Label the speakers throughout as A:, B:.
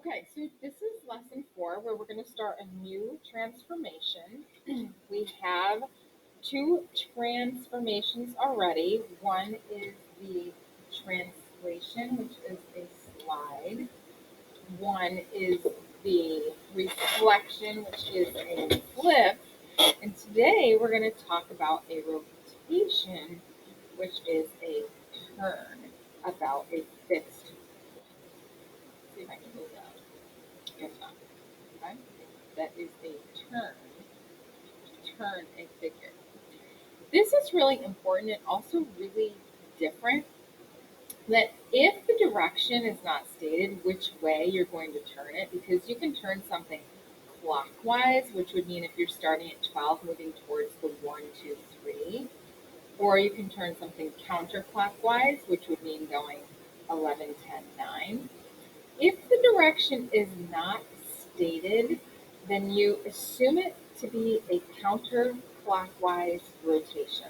A: Okay, so this is lesson 4 where we're going to start a new transformation. We have two transformations already. One is the translation, which is a slide. One is the reflection, which is a flip. And today we're going to talk about a rotation, which is a turn about a fixed. Let's see if I can move that. Yes, okay? That is a turn a figure. This is really important and also really different that if the direction is not stated which way you're going to turn it, because you can turn something clockwise, which would mean if you're starting at 12 moving towards the 1, 2, 3, or you can turn something counterclockwise, which would mean going 11, 10, 9. If the direction is not stated, then you assume it to be a counterclockwise rotation.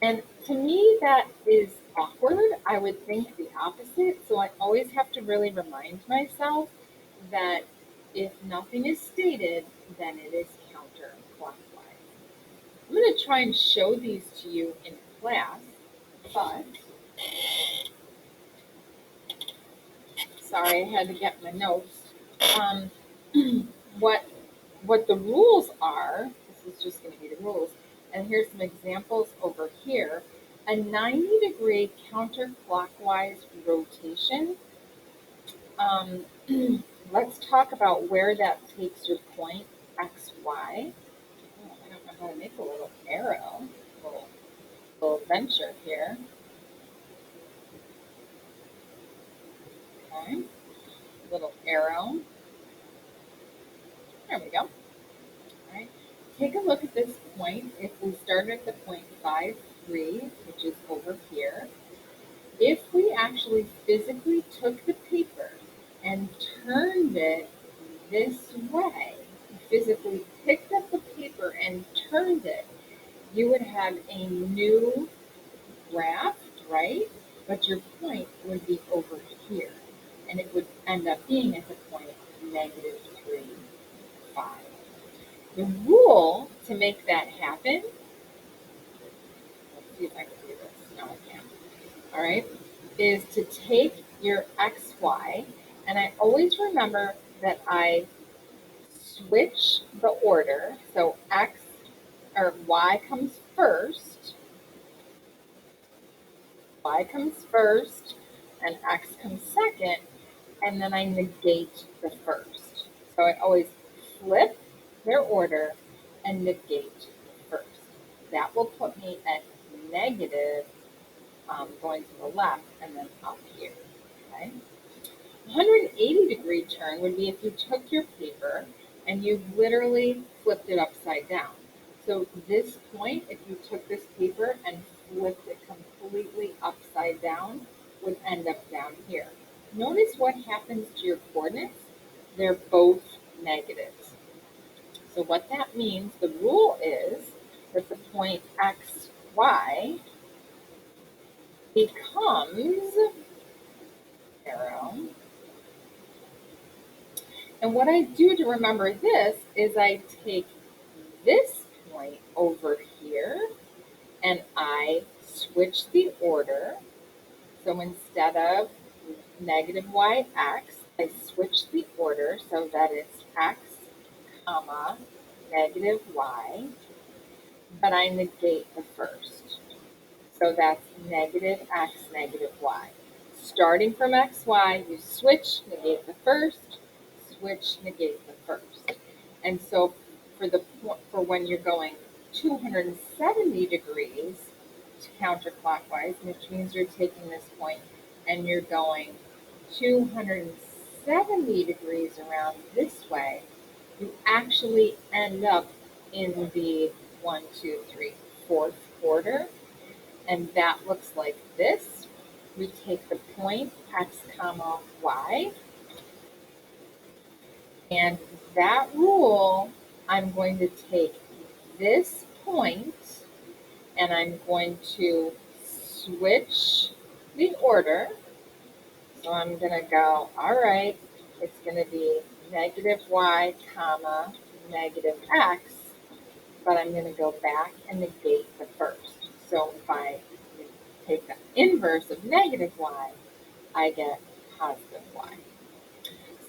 A: And to me, that is awkward. I would think the opposite. So I always have to really remind myself that if nothing is stated, then it is counterclockwise. I'm going to try and show these to you in class, but sorry, I had to get my notes. Um, what what the rules are, this is just going to be the rules, and here's some examples over here. A 90-degree counterclockwise rotation. Um, let's talk about where that takes your point, x, y. Oh, I don't know how to make a little arrow, little adventure here. Okay, little arrow. There we go. All right. Take a look at this point. If we started at the point 5, 3, which is over here, if we actually physically took the paper and turned it this way, physically picked up the paper and turned it, you would have a new graph, right? But your point would be over here, and it would end up being at the point negative 3, 5. The rule to make that happen, let's see if I can do this. No, I can't. All right, is to take your XY, and I always remember that I switch the order. So X or Y comes first, and X comes second, and then I negate the first. So I always flip their order and negate the first. That will put me at negative going to the left and then up here. Okay. 180-degree turn would be if you took your paper and you literally flipped it upside down. So this point, if you took this paper and flipped it completely upside down, would end up down here. Notice what happens to your coordinates. They're both negatives. So what that means, the rule is that the point x, y becomes arrow. And what I do to remember this is I take this point over here and I switch the order. So instead of negative yx, I switch the order so that it's x, comma, negative y, but I negate the first. So that's negative x, negative y. Starting from xy, you switch, negate the first, switch, negate the first. And so for when you're going 270 degrees counterclockwise, which means you're taking this point and you're going 270 degrees around this way, you actually end up in the 1, 2, 3, 4th quarter. And that looks like this. We take the point x comma y, and that rule, I'm going to take this point and I'm going to switch the order. So I'm going to go, all right, it's going to be negative y comma negative x, but I'm going to go back and negate the first. So if I take the inverse of negative y, I get positive y.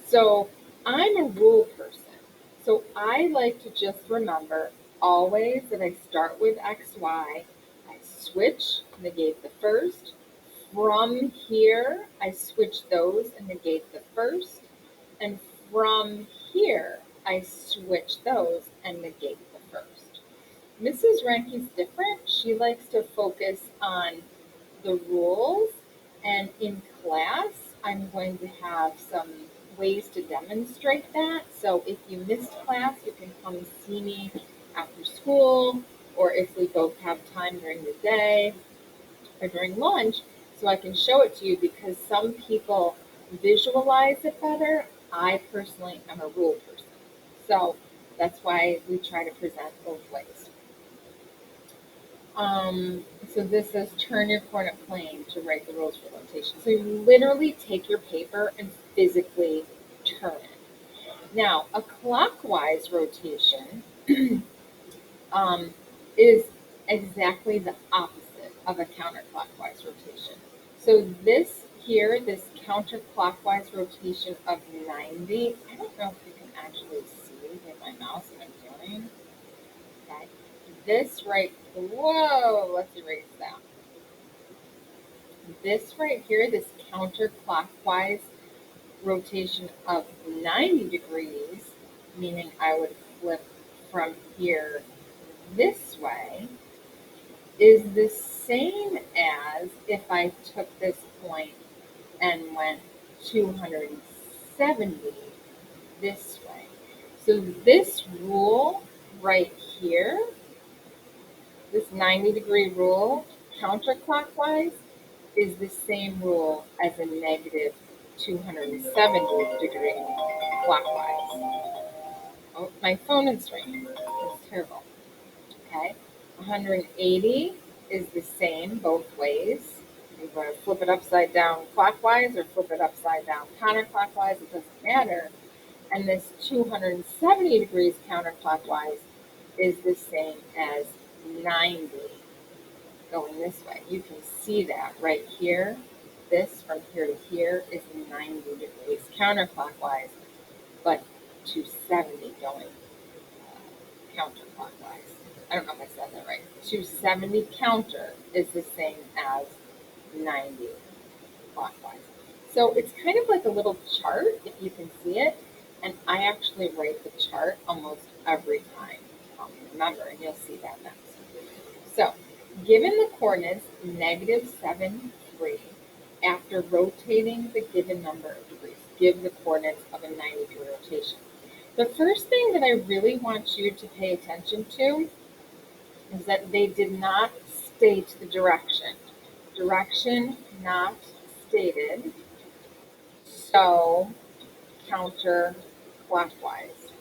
A: So I'm a rule person. So I like to just remember always that I start with xy, I switch, negate the first. From here, I switch those and negate the first. And from here, I switch those and negate the first. Mrs. Ranke's different. She likes to focus on the rules, and in class, I'm going to have some ways to demonstrate that. So if you missed class, you can come see me after school, or if we both have time during the day or during lunch, so I can show it to you because some people visualize it better. I personally am a rule person. So that's why we try to present both ways. So this says turn your coordinate plane to write the rules for rotation. So you literally take your paper and physically turn it. Now, a clockwise rotation is exactly the opposite of a counterclockwise rotation. So this here, this counterclockwise rotation of 90, I don't know if you can actually see with my mouse what I'm doing. Okay. This right, whoa, let's erase that. This right here, this counterclockwise rotation of 90 degrees, meaning I would flip from here this way, is the same as if I took this point and went 270 this way. So this rule right here, this 90-degree rule, counterclockwise, is the same rule as a negative 270 degree clockwise. Oh, my phone is ringing. That's terrible. Okay. 180 is the same both ways. You're going to flip it upside down clockwise or flip it upside down counterclockwise. It doesn't matter. And this 270 degrees counterclockwise is the same as 90 going this way. You can see that right here. This from here to here is 90 degrees counterclockwise, but 270 going counterclockwise. I don't know if I said that right. 270 counter is the same as 90 clockwise. So it's kind of like a little chart, if you can see it. And I actually write the chart almost every time to help me remember, and you'll see that next. So, given the coordinates negative 7, 3, after rotating the given number of degrees, give the coordinates of a 90-degree rotation. The first thing that I really want you to pay attention to is that they did not state the direction. Direction not stated, so counterclockwise.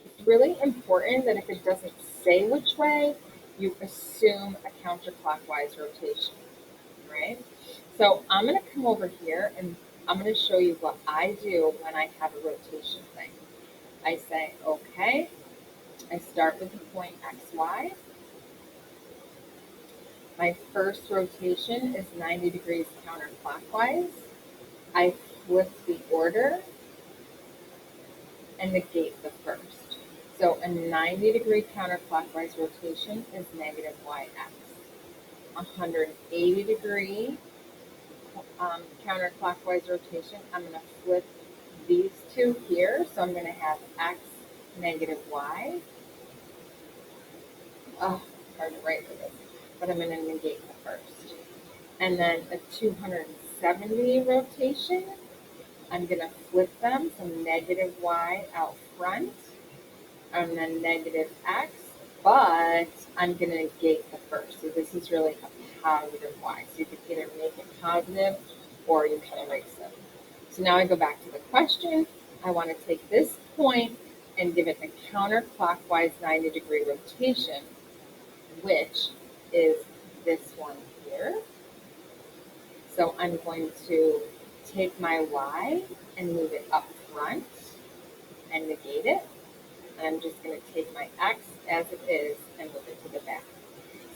A: It's really important that if it doesn't say which way, you assume a counterclockwise rotation, right? So I'm going to come over here and I'm going to show you what I do when I have a rotation thing. I say, okay, I start with the point XY. My first rotation is 90 degrees counterclockwise. I flip the order and negate the first. So a 90-degree counterclockwise rotation is negative yx. 180-degree counterclockwise rotation, I'm going to flip these two here. So I'm going to have x negative y. Oh, hard to write with this, but I'm going to negate the first. And then a 270 rotation, I'm going to flip them, so negative y out front, and then negative x, but I'm going to negate the first. So this is really a positive y. So you can either make it positive or you can erase it. So now I go back to the question. I want to take this point and give it a counterclockwise 90-degree rotation, which is this one here. So I'm going to take my y and move it up front and negate it. And I'm just going to take my x as it is and move it to the back.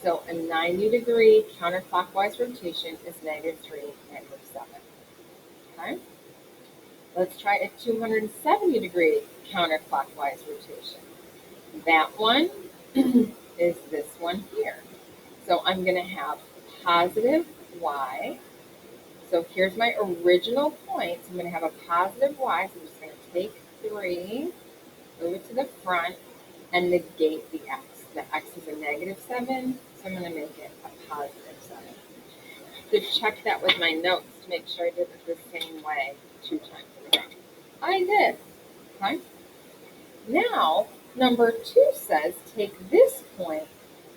A: So a 90-degree counterclockwise rotation is -3, -7. Okay? Let's try a 270-degree counterclockwise rotation. That one is this one here. So I'm going to have positive y. So here's my original point. So I'm going to have a positive y. So I'm just going to take 3, move it to the front, and negate the x. The x is a -7, so I'm going to make it a +7. To check that with my notes to make sure I did it the same way 2 times in a row. I did. Okay. Now, number 2 says take this point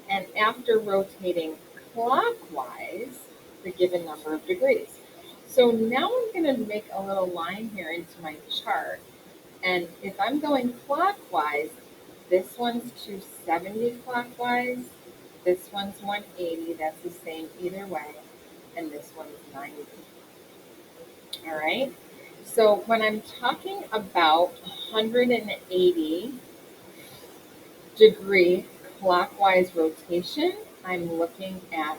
A: and after rotating clockwise the given number of degrees. So now I'm going to make a little line here into my chart. And if I'm going clockwise, this one's 270 clockwise, this one's 180, that's the same either way, and this one's 90. All right? So when I'm talking about 180 degree clockwise rotation, I'm looking at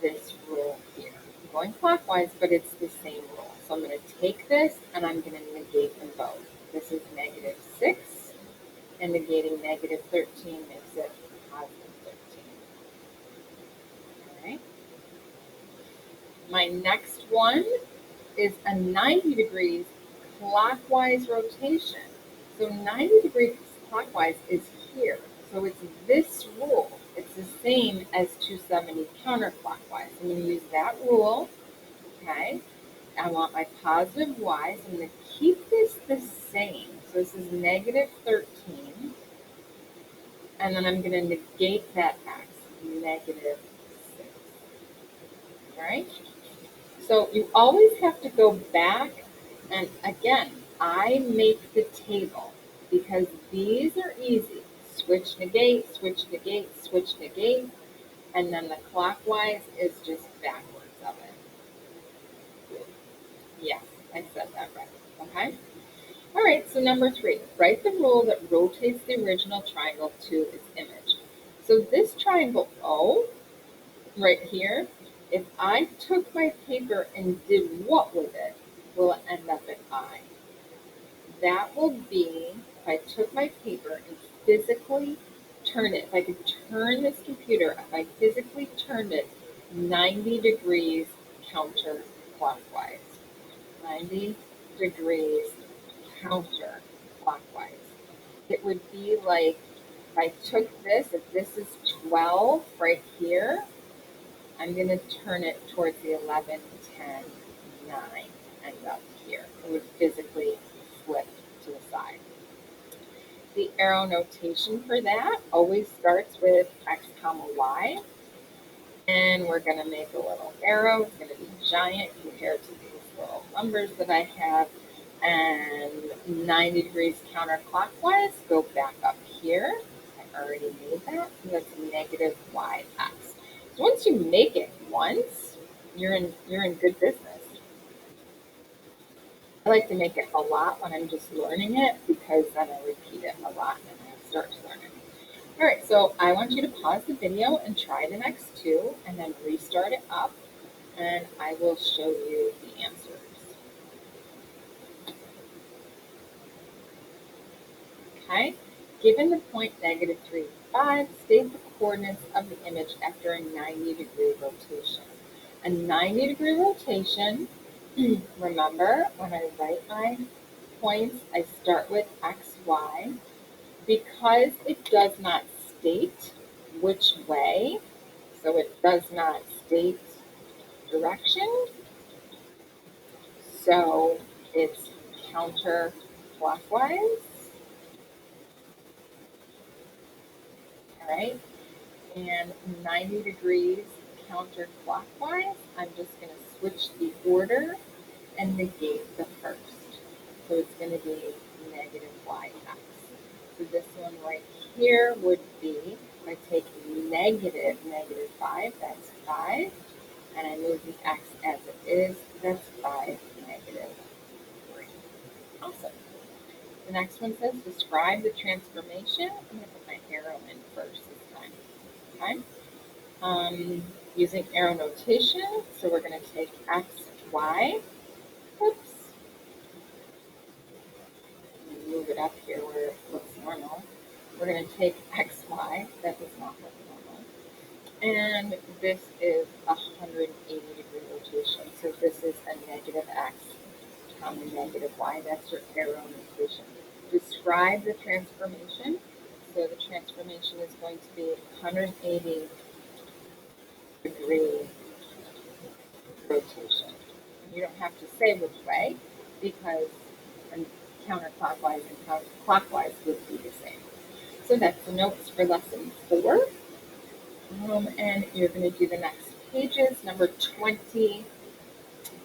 A: this rule here. I'm going clockwise, but it's the same rule. So I'm going to take this and I'm going to negate them both. This is -6, and negating -13 makes it +13. All right. My next one is a 90 degrees clockwise rotation. So 90 degrees clockwise is here. So it's this rule. It's the same as 270 counterclockwise. I'm going to use that rule. Okay. I want my positive y, so I'm going to keep this the same. So this is -13. And then I'm going to negate that x, -6. All right? So you always have to go back, and again, I make the table because these are easy. Switch, negate, switch, negate, switch, negate, and then the clockwise is just backwards of it. Yes, I said that right. Okay? All right, so number 3, write the rule that rotates the original triangle to its image. So this triangle O, right here, if I took my paper and did what with it, will it end up at I? That will be if I took my paper and physically turned it, if I could turn this computer, if I physically turned it 90 degrees counterclockwise. 90 degrees counterclockwise. It would be like if I took this, if this is 12 right here, I'm going to turn it towards the 11, 10, 9, end up here. It would physically flip to the side. The arrow notation for that always starts with x comma y. And we're going to make a little arrow. It's going to be giant compared to these little numbers that I have. And 90 degrees counterclockwise, go back up here. I already made that. So that's -yx. So once you make it once, you're in good business. I like to make it a lot when I'm just learning it because then I repeat it a lot and I start to learn it. All right, so I want you to pause the video and try the next 2 and then restart it up and I will show you the answers. Okay, given the point -3, 5, state the coordinates of the image after a 90-degree rotation. A 90-degree rotation, remember when I write my points, I start with x, y. Because it does not state which way, so it does not state direction, so it's counterclockwise. All right, and 90 degrees counterclockwise, I'm just going to switch the order and negate the first. So it's going to be -yx. So this one right here would be, if I take -5, that's 5, and I move the x as it is, that's 5 negative 3. Awesome. The next one says describe the transformation. I'm going to put my arrow in first this time. Okay. Using arrow notation, so we're going to take x, y. Oops. Move it up here where it looks normal. We're going to take x, y. That does not look normal. And this is a 180-degree rotation. So this is a negative x, comma negative y. That's your arrow notation. Describe the transformation. So the transformation is going to be 180-degree rotation. You don't have to say which way because counterclockwise and clockwise would be the same. So that's the notes for lesson 4. And you're going to do the next pages, number 20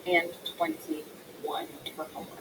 A: and 21 for homework.